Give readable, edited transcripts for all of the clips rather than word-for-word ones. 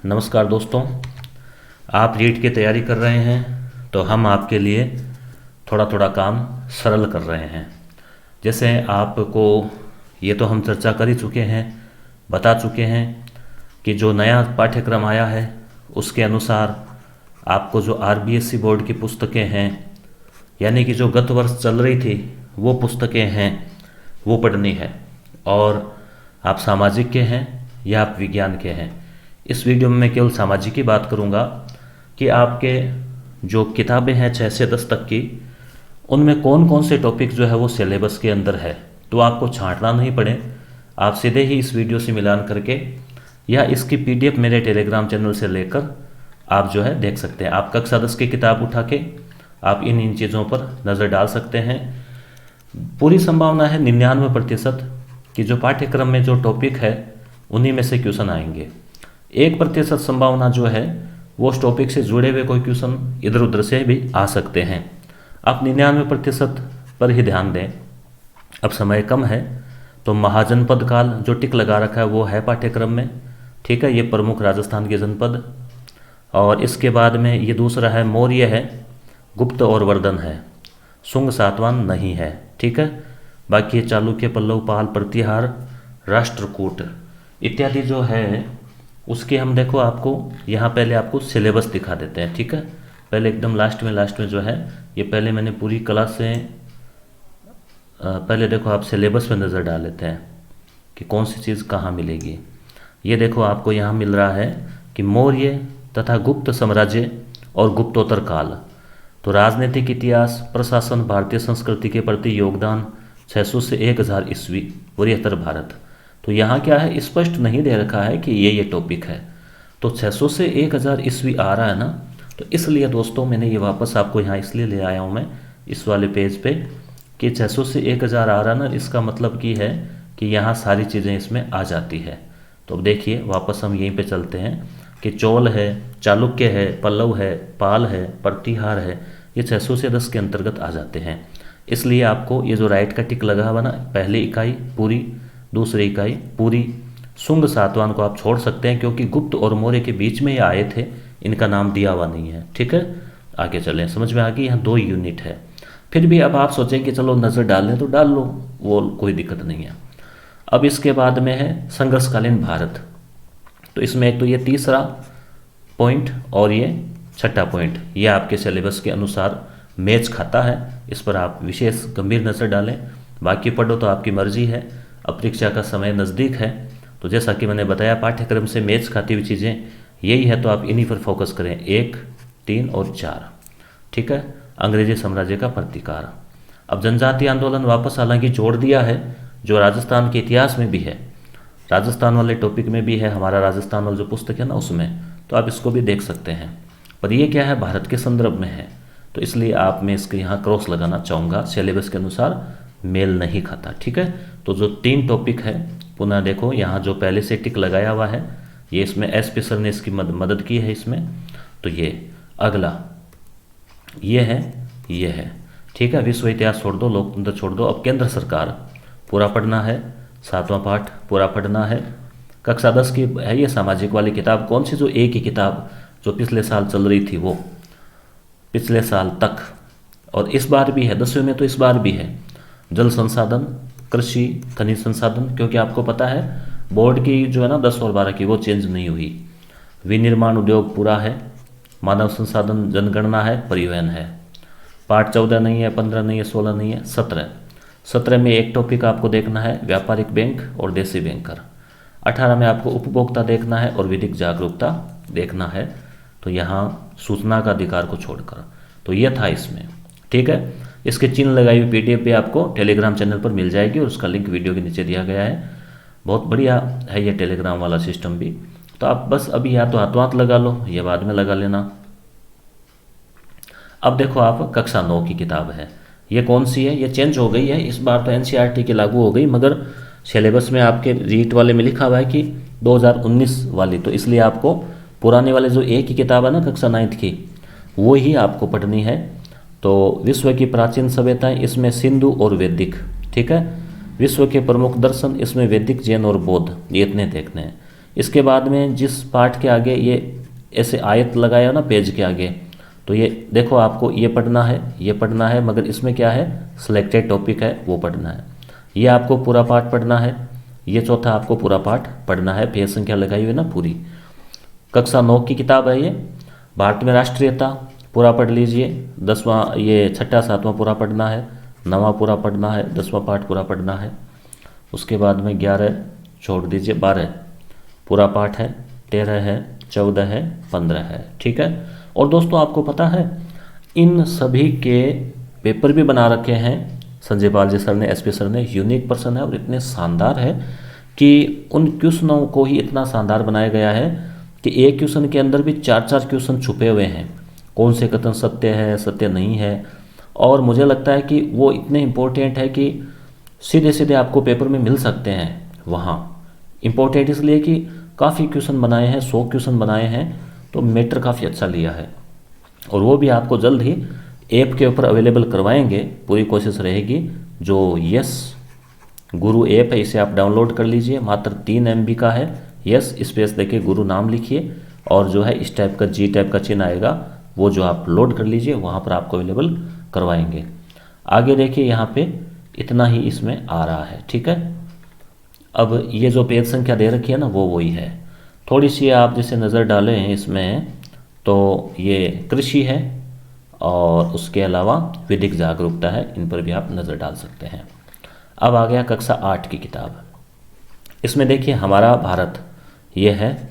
नमस्कार दोस्तों। आप रीट की तैयारी कर रहे हैं तो हम आपके लिए थोड़ा थोड़ा काम सरल कर रहे हैं। जैसे आपको ये तो हम चर्चा कर ही चुके हैं, बता चुके हैं कि जो नया पाठ्यक्रम आया है उसके अनुसार आपको जो आरबीएसई बोर्ड की पुस्तकें हैं, यानी कि जो गत वर्ष चल रही थी वो पुस्तकें हैं, वो पढ़नी है। और आप सामाजिक के हैं या आप विज्ञान के हैं, इस वीडियो में मैं केवल सामाजिक की बात करूंगा कि आपके जो किताबें हैं 6 से 10 तक की, उनमें कौन कौन से टॉपिक जो है वो सिलेबस के अंदर है, तो आपको छांटना नहीं पड़े। आप सीधे ही इस वीडियो से मिलान करके या इसकी पीडीएफ मेरे टेलीग्राम चैनल से लेकर आप जो है देख सकते हैं। आप कक्षा 10 की किताब उठा के आप इन चीज़ों पर नज़र डाल सकते हैं। पूरी संभावना है 99% कि जो पाठ्यक्रम में जो टॉपिक है उन्हीं में से क्वेश्चन आएंगे। 1% संभावना जो है वो उस टॉपिक से जुड़े हुए कोई क्वेश्चन इधर उधर से भी आ सकते हैं। आप 99% पर ही ध्यान दें। अब समय कम है तो महाजनपद काल जो टिक लगा रखा है वो है पाठ्यक्रम में, ठीक है। ये प्रमुख राजस्थान के जनपद। और इसके बाद में ये दूसरा है मौर्य है, गुप्त और वर्धन है, शुंग सातवाहन नहीं है, ठीक है। बाकी चालुक्य, पल्लव, पाल, प्रतिहार, राष्ट्रकूट इत्यादि जो है उसके हम देखो आपको यहाँ पहले आपको सिलेबस दिखा देते हैं, ठीक है। पहले एकदम लास्ट में जो है ये पहले मैंने पूरी क्लास से पहले देखो आप सिलेबस पे नज़र डाल लेते हैं कि कौन सी चीज़ कहाँ मिलेगी। ये देखो आपको यहाँ मिल रहा है कि मौर्य तथा गुप्त साम्राज्य और गुप्तोत्तर काल, तो राजनीतिक इतिहास, प्रशासन, भारतीय संस्कृति के प्रति योगदान 600 से 1000 ईस्वी, पूर्वोत्तर भारत। तो यहाँ क्या है, स्पष्ट नहीं दे रखा है कि ये टॉपिक है। तो 600 से 1000 ईस्वी आ रहा है ना, तो इसलिए दोस्तों मैंने ये वापस आपको यहाँ इसलिए ले आया हूँ मैं इस वाले पेज पे कि 600 से 1000 आ रहा है ना, इसका मतलब की है कि यहाँ सारी चीज़ें इसमें आ जाती है। तो अब देखिए वापस हम यहीं पे चलते हैं कि चोल है, चालुक्य है, पल्लव है, पाल है, प्रतिहार है, ये 600 से 10 के अंतर्गत आ जाते हैं। इसलिए आपको ये जो राइट का टिक लगा हुआ ना, पहली इकाई पूरी, दूसरी इकाई पूरी। शुंग सातवाहन को आप छोड़ सकते हैं क्योंकि गुप्त और मौर्य के बीच में ये आए थे, इनका नाम दिया हुआ नहीं है, ठीक है। आगे चलें, समझ में आ गई। यहाँ 2 यूनिट है। फिर भी अब आप सोचें कि चलो नज़र डाल लें तो डाल लो, वो कोई दिक्कत नहीं है। अब इसके बाद में है संघर्षकालीन भारत। तो इसमें एक तो ये तीसरा पॉइंट और ये छठा पॉइंट, ये आपके सिलेबस के अनुसार मैच खाता है। इस पर आप विशेष गंभीर नज़र डालें, बाकी पढ़ो तो आपकी मर्जी है। अब परीक्षा का समय नज़दीक है तो जैसा कि मैंने बताया पाठ्यक्रम से मैच खाती हुई चीज़ें यही है, तो आप इन्हीं पर फोकस करें, 1, 3 और 4, ठीक है। अंग्रेजी साम्राज्य का प्रतिकार। अब जनजातीय आंदोलन वापस हालांकि जोड़ दिया है, जो राजस्थान के इतिहास में भी है, राजस्थान वाले टॉपिक में भी है, हमारा राजस्थान वाला जो पुस्तक है ना उसमें, तो आप इसको भी देख सकते हैं। पर ये क्या है, भारत के संदर्भ में है, तो इसलिए आप मैं इसके यहाँ क्रॉस लगाना चाहूँगा, सिलेबस के अनुसार मेल नहीं खाता, ठीक है। तो जो 3 टॉपिक है, पुनः देखो यहाँ जो पहले से टिक लगाया हुआ है, ये इसमें एसपी सर ने इसकी मदद की है इसमें। तो ये अगला ये है, ठीक है। विश्व इतिहास छोड़ दो, लोकतंत्र छोड़ दो। अब केंद्र सरकार पूरा पढ़ना है, 7वां पाठ पूरा पढ़ना है। कक्षा 10 की है ये सामाजिक वाली किताब। कौन सी, जो एक ही किताब जो पिछले साल चल रही थी, वो पिछले साल तक, और इस बार भी है 10वीं में, तो इस बार भी है जल संसाधन, कृषि, खनिज संसाधन, क्योंकि आपको पता है बोर्ड की जो है ना 10 और 12 की वो चेंज नहीं हुई। विनिर्माण उद्योग पूरा है, मानव संसाधन जनगणना है, परिवहन है। पाठ 14 नहीं है, 15 नहीं है, 16 नहीं है, 17 में एक टॉपिक आपको देखना है, व्यापारिक बैंक और देसी बैंकर। 18 में आपको उपभोक्ता देखना है और विधिक जागरूकता देखना है, तो यहाँ सूचना का अधिकार को छोड़कर। तो ये था इसमें, ठीक है। इसके चिन्ह लगाई हुई पीडीएफ भी आपको टेलीग्राम चैनल पर मिल जाएगी और उसका लिंक वीडियो के नीचे दिया गया है। बहुत बढ़िया है ये टेलीग्राम वाला सिस्टम भी। तो आप बस अभी या तो हाथों हाथ लगा लो या बाद में लगा लेना। अब देखो आप कक्षा 9 की किताब है, ये कौन सी है, ये चेंज हो गई है इस बार, तो एनसीईआरटी की लागू हो गई, मगर सिलेबस में आपके रीट वाले में लिखा हुआ है कि 2019 वाली, तो इसलिए आपको पुराने वाले जो एक ही किताब है ना कक्षा 9 की, वो ही आपको पढ़नी है। तो विश्व की प्राचीन सभ्यताएं, इसमें सिंधु और वैदिक, ठीक है। विश्व के प्रमुख दर्शन, इसमें वैदिक, जैन और बौद्ध, ये इतने देखने हैं। इसके बाद में जिस पार्ट के आगे ये ऐसे आयत लगाया ना पेज के आगे, तो ये देखो आपको ये पढ़ना है, ये पढ़ना है, मगर इसमें क्या है, सिलेक्टेड टॉपिक है वो पढ़ना है। ये आपको पूरा पाठ पढ़ना है, ये चौथा आपको पूरा पाठ पढ़ना है, पेज संख्या लगाई हुई ना पूरी। कक्षा 9 की किताब है ये, भारत में राष्ट्रीयता पूरा पढ़ लीजिए। 10वां, ये 6ठा 7वां पूरा पढ़ना है, 9वां पूरा पढ़ना है, 10वां पाठ पूरा पढ़ना है। उसके बाद में 11 छोड़ दीजिए, 12 पूरा पाठ है, 13 है, 14 है, 15 है, ठीक है। और दोस्तों आपको पता है इन सभी के पेपर भी बना रखे हैं संजय पाल जी सर ने, एसपी सर ने। यूनिक पर्सन है और इतने शानदार है कि उन क्वेश्चनों को ही इतना शानदार बनाया गया है कि एक क्वेश्चन के अंदर भी 4-4 क्वेश्चन छुपे हुए हैं, कौन से कथन सत्य है, सत्य नहीं है। और मुझे लगता है कि वो इतने इम्पोर्टेंट है कि सीधे सीधे आपको पेपर में मिल सकते हैं वहाँ। इम्पोर्टेंट इसलिए कि काफ़ी क्वेश्चन बनाए हैं, 100 क्वेश्चन बनाए हैं, तो मैटर काफ़ी अच्छा लिया है। और वो भी आपको जल्द ही ऐप के ऊपर अवेलेबल करवाएंगे, पूरी कोशिश रहेगी। जो यस गुरु ऐप है इसे आप डाउनलोड कर लीजिए, मात्र 3 MB का है। यस स्पेस देखिए गुरु नाम लिखिए और जो है इस टाइप का जी टाइप का चिन्ह आएगा, वो जो आप लोड कर लीजिए, वहाँ पर आपको अवेलेबल करवाएंगे। आगे देखिए यहाँ पे इतना ही इसमें आ रहा है, ठीक है। अब ये जो पेज संख्या दे रखी है ना वो वही है। थोड़ी सी आप जैसे नज़र डालें इसमें, तो ये कृषि है और उसके अलावा विधिक जागरूकता है, इन पर भी आप नज़र डाल सकते हैं। अब आ गया कक्षा 8 की किताब। इसमें देखिए हमारा भारत ये है,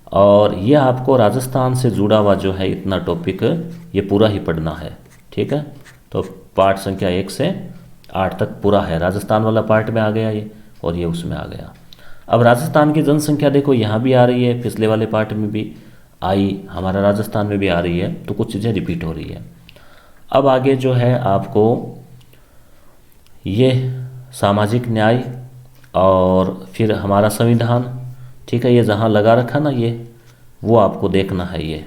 और ये आपको राजस्थान से जुड़ा हुआ जो है इतना टॉपिक ये पूरा ही पढ़ना है, ठीक है। तो पाठ संख्या 1 से 8 तक पूरा है, राजस्थान वाला पार्ट में आ गया ये, और ये उसमें आ गया। अब राजस्थान की जनसंख्या देखो यहाँ भी आ रही है, पिछले वाले पार्ट में भी आई, हमारा राजस्थान में भी आ रही है, तो कुछ चीज़ें रिपीट हो रही है। अब आगे जो है आपको ये सामाजिक न्याय और फिर हमारा संविधान, ठीक है, ये जहाँ लगा रखा ना ये, वो आपको देखना है ये,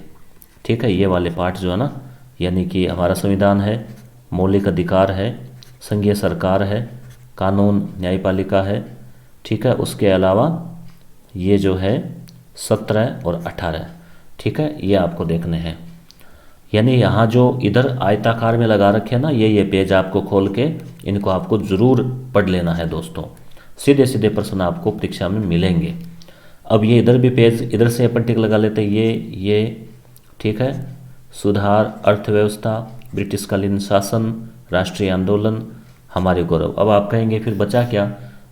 ठीक है। ये वाले पार्ट जो है ना, यानी कि हमारा संविधान है, मौलिक अधिकार है, संघीय सरकार है, कानून न्यायपालिका है, ठीक है। उसके अलावा ये जो है 17 और 18, ठीक है, ये आपको देखने हैं। यानी यहाँ जो इधर आयताकार में लगा रखे हैं ना, ये पेज आपको खोल के इनको आपको ज़रूर पढ़ लेना है दोस्तों। सीधे सीधे प्रश्न आपको परीक्षा में मिलेंगे। अब ये इधर भी पेज, इधर से अपन टिक लगा लेते हैं, ये ठीक है। सुधार, अर्थव्यवस्था, ब्रिटिशकालीन शासन, राष्ट्रीय आंदोलन, हमारे गौरव। अब आप कहेंगे फिर बचा क्या,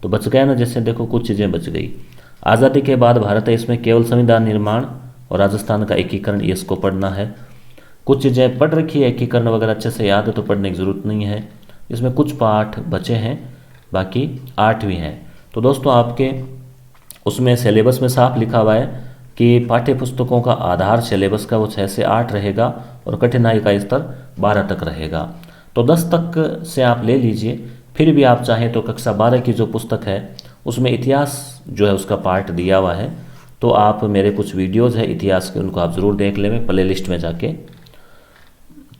तो बच गया ना, जैसे देखो कुछ चीज़ें बच गई। आज़ादी के बाद भारत है, इसमें केवल संविधान निर्माण और राजस्थान का एकीकरण, ये इसको पढ़ना है। कुछ चीज़ें पढ़ रखी है, एकीकरण वगैरह अच्छे से याद है तो पढ़ने की ज़रूरत नहीं है। इसमें कुछ पाठ बचे हैं, बाकी 8 भी हैं। तो दोस्तों आपके उसमें सिलेबस में साफ लिखा हुआ है कि पाठ्य पुस्तकों का आधार सिलेबस का वो 6 से 8 रहेगा और कठिनाई का स्तर 12 तक रहेगा। तो 10 तक से आप ले लीजिए। फिर भी आप चाहें तो कक्षा 12 की जो पुस्तक है उसमें इतिहास जो है उसका पार्ट दिया हुआ है, तो आप मेरे कुछ वीडियोज़ है इतिहास के, उनको आप ज़रूर देख लें प्ले लिस्ट में जाके।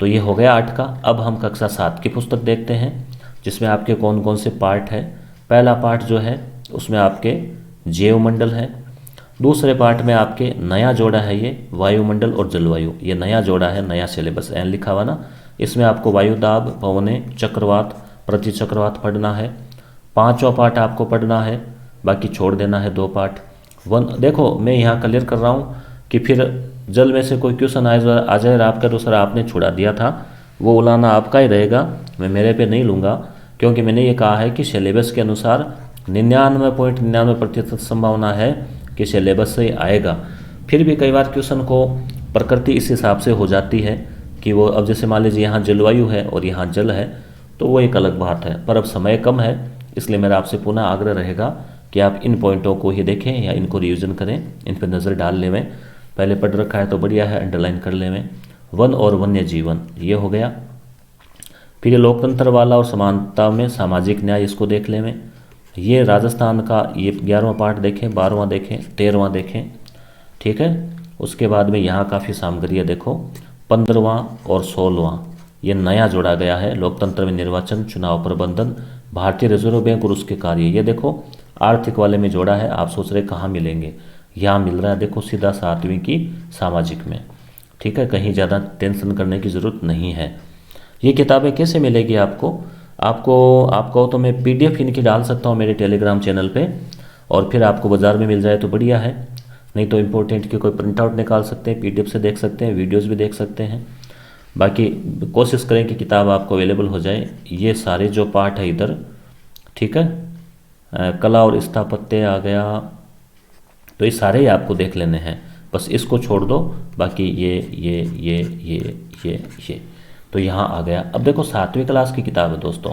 तो ये हो गया 8 का। अब हम कक्षा 7 की पुस्तक देखते हैं, जिसमें आपके कौन कौन से पार्ट है। पहला पार्ट जो है उसमें आपके जैवमंडल है। दूसरे पार्ट में आपके नया जोड़ा है ये वायुमंडल और जलवायु, ये नया जोड़ा है, नया सिलेबस एन लिखा हुआ ना। इसमें आपको वायुदाब, पवनें, चक्रवात, प्रतिचक्रवात पढ़ना है। 5वां पार्ट आपको पढ़ना है, बाकी छोड़ देना है 2 पार्ट। देखो मैं यहाँ क्लियर कर रहा हूँ कि फिर जल में से कोई क्वेश्चन आ जाए आपका, तो सर आपने छुड़ा दिया था, वो उलाना आपका ही रहेगा, मैं मेरे पे नहीं लूँगा, क्योंकि मैंने ये कहा है कि सिलेबस के अनुसार 99.99% संभावना है कि सिलेबस से आएगा। फिर भी कई बार क्वेश्चन को प्रकृति इस हिसाब से हो जाती है कि वो, अब जैसे मान लीजिए यहाँ जलवायु है और यहाँ जल है, तो वो एक अलग बात है। पर अब समय कम है, इसलिए मेरा आपसे पुनः आग्रह रहेगा कि आप इन पॉइंटों को ही देखें या इनको रिविजन करें, इन पर नज़र डाल लेवें। पहले पढ़ रखा है तो बढ़िया है, अंडरलाइन कर लेवें। वन और वन्य जीवन ये हो गया। फिर ये लोकतंत्र वाला और समानता में सामाजिक न्याय, इसको देख लेवें। ये राजस्थान का ये 11वां पार्ट देखें, 12वां देखें, 13वां देखें, ठीक है। उसके बाद में यहाँ काफ़ी सामग्री है, देखो 15वां और 16वां ये नया जोड़ा गया है। लोकतंत्र में निर्वाचन, चुनाव प्रबंधन, भारतीय रिजर्व बैंक और उसके कार्य, ये देखो आर्थिक वाले में जोड़ा है। आप सोच रहे कहाँ मिलेंगे, यहाँ मिल रहा है, देखो सीधा 7वीं की सामाजिक में। ठीक है, कहीं ज़्यादा टेंशन करने की ज़रूरत नहीं है। ये किताबें कैसे मिलेगी आपको? आपको तो मैं PDF इनकी डाल सकता हूँ मेरे टेलीग्राम चैनल पे, और फिर आपको बाज़ार में मिल जाए तो बढ़िया है, नहीं तो इम्पोर्टेंट की कोई प्रिंट आउट निकाल सकते हैं, PDF से देख सकते हैं, वीडियोस भी देख सकते हैं। बाकी कोशिश करें कि किताब आपको अवेलेबल हो जाए। ये सारे जो पार्ट है इधर, ठीक है, कला और स्थापत्य आ गया, तो ये सारे ही आपको देख लेने हैं, बस इसको छोड़ दो, बाकी ये तो यहाँ आ गया। अब देखो 7वीं क्लास की किताब है दोस्तों,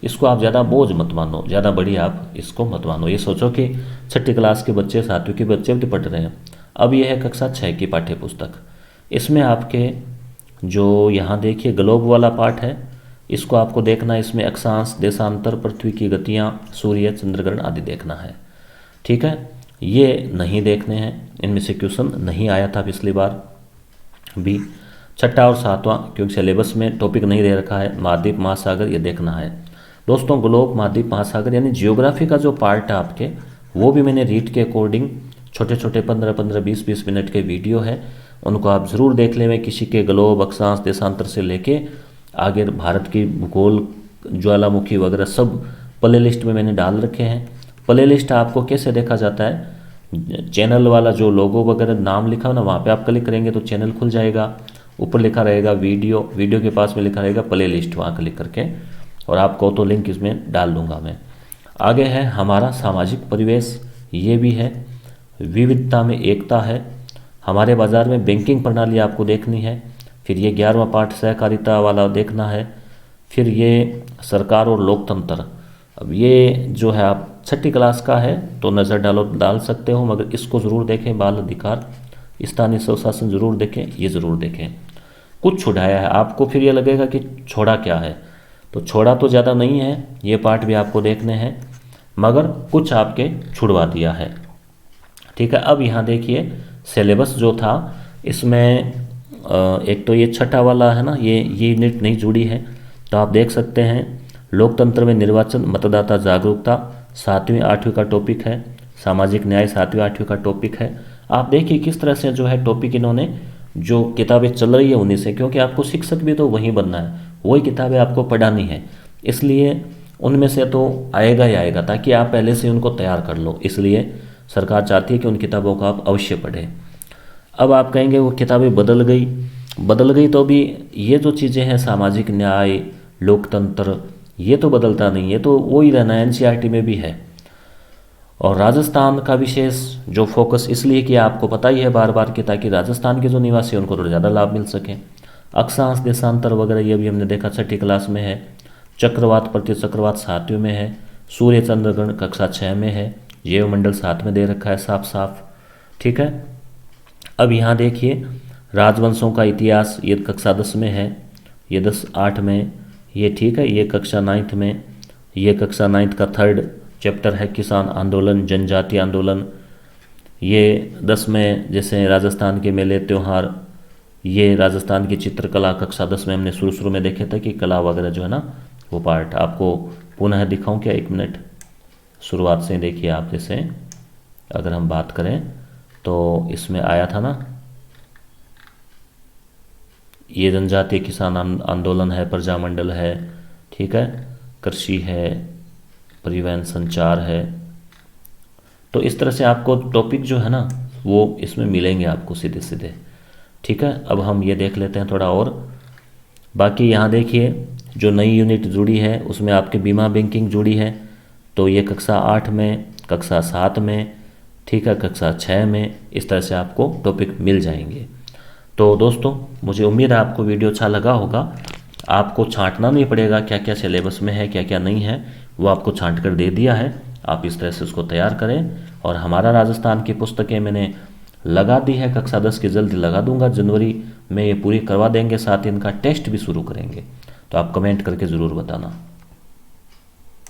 इसको आप ज़्यादा बोझ मत मानो, ज़्यादा बड़ी आप इसको मत मानो। ये सोचो कि 6ठी क्लास के बच्चे 7वीं के बच्चे भी पढ़ रहे हैं। अब ये है कक्षा 6 की पाठ्य पुस्तक। इसमें आपके जो यहाँ देखिए ग्लोब वाला पार्ट है, इसको आपको देखना है। इसमें अक्षांश, देशांतर, पृथ्वी की गतियाँ, सूर्य, चंद्रग्रहण आदि देखना है। ठीक है, ये नहीं देखने हैं, इनमें से क्वेश्चन नहीं आया था पिछली बार भी। 6ठा और 7वां, क्योंकि सिलेबस में टॉपिक नहीं दे रखा है, महाद्वीप महासागर ये देखना है दोस्तों। ग्लोब, महाद्वीप महासागर यानी जियोग्राफी का जो पार्ट है आपके, वो भी मैंने रीड के अकॉर्डिंग छोटे छोटे 15-15, 20-20 मिनट के वीडियो है, उनको आप ज़रूर देख लें। किसी के ग्लोब, अक्षांश, देशांतर से लेके आगे भारत की भूगोल, ज्वालामुखी वगैरह सब प्ले लिस्ट में मैंने डाल रखे हैं। प्ले लिस्ट आपको कैसे देखा जाता है? चैनल वाला जो लोगो वगैरह नाम लिखा हो ना, वहाँ पे आप क्लिक करेंगे तो चैनल खुल जाएगा, ऊपर लिखा रहेगा वीडियो, वीडियो के पास में लिखा रहेगा प्ले लिस्ट, वहाँ क्लिक करके, और आपको तो लिंक इसमें डाल दूंगा मैं। आगे है हमारा सामाजिक परिवेश, ये भी है। विविधता में एकता है। हमारे बाज़ार में बैंकिंग प्रणाली आपको देखनी है। फिर ये 11वां पाठ सहकारिता वाला देखना है। फिर ये सरकार और लोकतंत्र। अब ये जो है आप 6ठी क्लास का है तो नज़र डाल सकते हो, मगर इसको ज़रूर देखें। बाल अधिकार, स्थानीय स्वशासन ज़रूर देखें, ये ज़रूर देखें। कुछ छुड़ाया है आपको, फिर ये लगेगा कि छोड़ा क्या है, तो छोड़ा तो ज़्यादा नहीं है, ये पार्ट भी आपको देखने हैं, मगर कुछ आपके छुड़वा दिया है। ठीक है, अब यहाँ देखिए सिलेबस जो था इसमें एक तो ये 6ठा वाला है ना, ये यूनिट नहीं जुड़ी है, तो आप देख सकते हैं लोकतंत्र में निर्वाचन, मतदाता जागरूकता 7वीं 8वीं का टॉपिक है। सामाजिक न्याय 7वीं 8वीं का टॉपिक है। आप देखिए किस तरह से जो है टॉपिक इन्होंने जो किताबें चल रही है उन्हीं से, क्योंकि आपको शिक्षक भी तो वहीं बनना है, वही किताबें आपको पढ़ानी है, इसलिए उनमें से तो आएगा ही आएगा, ताकि आप पहले से उनको तैयार कर लो। इसलिए सरकार चाहती है कि उन किताबों को आप अवश्य पढ़ें। अब आप कहेंगे वो किताबें बदल गई, तो भी ये जो चीज़ें हैं सामाजिक न्याय, लोकतंत्र, ये तो बदलता नहीं, ये तो वही रहना है, NCERT में भी है। और राजस्थान का विशेष जो फोकस इसलिए कि आपको पता ही है बार बार कि ताकि राजस्थान के जो निवासी हैं उनको थोड़ा ज़्यादा लाभ मिल सके। अक्षांश, देशांतर वगैरह ये भी हमने देखा 6ठी क्लास में है। चक्रवात, प्रतिचक्रवात 7वीं में है। सूर्य चंद्रग्रहण कक्षा 6 में है। जैवमंडल 7 में दे रखा है साफ साफ। ठीक है, अब यहाँ देखिए राजवंशों का इतिहास, ये कक्षा 10 में है, ये 10-8 में ये। ठीक है, ये कक्षा 9th में, ये कक्षा 9th का 3rd चैप्टर है किसान आंदोलन, जनजातीय आंदोलन। ये 10 में जैसे राजस्थान के मेले त्यौहार, ये राजस्थान की चित्रकला कक्षा 10 में हमने शुरू में देखे थे कि कला वगैरह जो है ना वो पार्ट। आपको पुनः दिखाऊं क्या? 1 मिनट, शुरुआत से देखिए आप। जैसे अगर हम बात करें तो इसमें आया था ना, ये जनजातीय किसान आंदोलन है, प्रजामंडल है, ठीक है, कृषि है, परिवहन संचार है। तो इस तरह से आपको टॉपिक जो है ना वो इसमें मिलेंगे आपको सीधे सीधे। ठीक है, अब हम ये देख लेते हैं थोड़ा और। बाकी यहाँ देखिए जो नई यूनिट जुड़ी है उसमें आपके बीमा बैंकिंग जुड़ी है, तो ये कक्षा 8 में, कक्षा 7 में, ठीक है, कक्षा 6 में, इस तरह से आपको टॉपिक मिल जाएंगे। तो दोस्तों मुझे उम्मीद है आपको वीडियो अच्छा लगा होगा। आपको छांटना नहीं पड़ेगा क्या क्या सिलेबस में है, क्या क्या नहीं है, वो आपको छांट कर दे दिया है। आप इस तरह से उसको तैयार करें। और हमारा राजस्थान की पुस्तकें मैंने लगा दी है, कक्षा 10 की जल्दी लगा दूंगा, जनवरी में ये पूरी करवा देंगे, साथ ही इनका टेस्ट भी शुरू करेंगे। तो आप कमेंट करके ज़रूर बताना।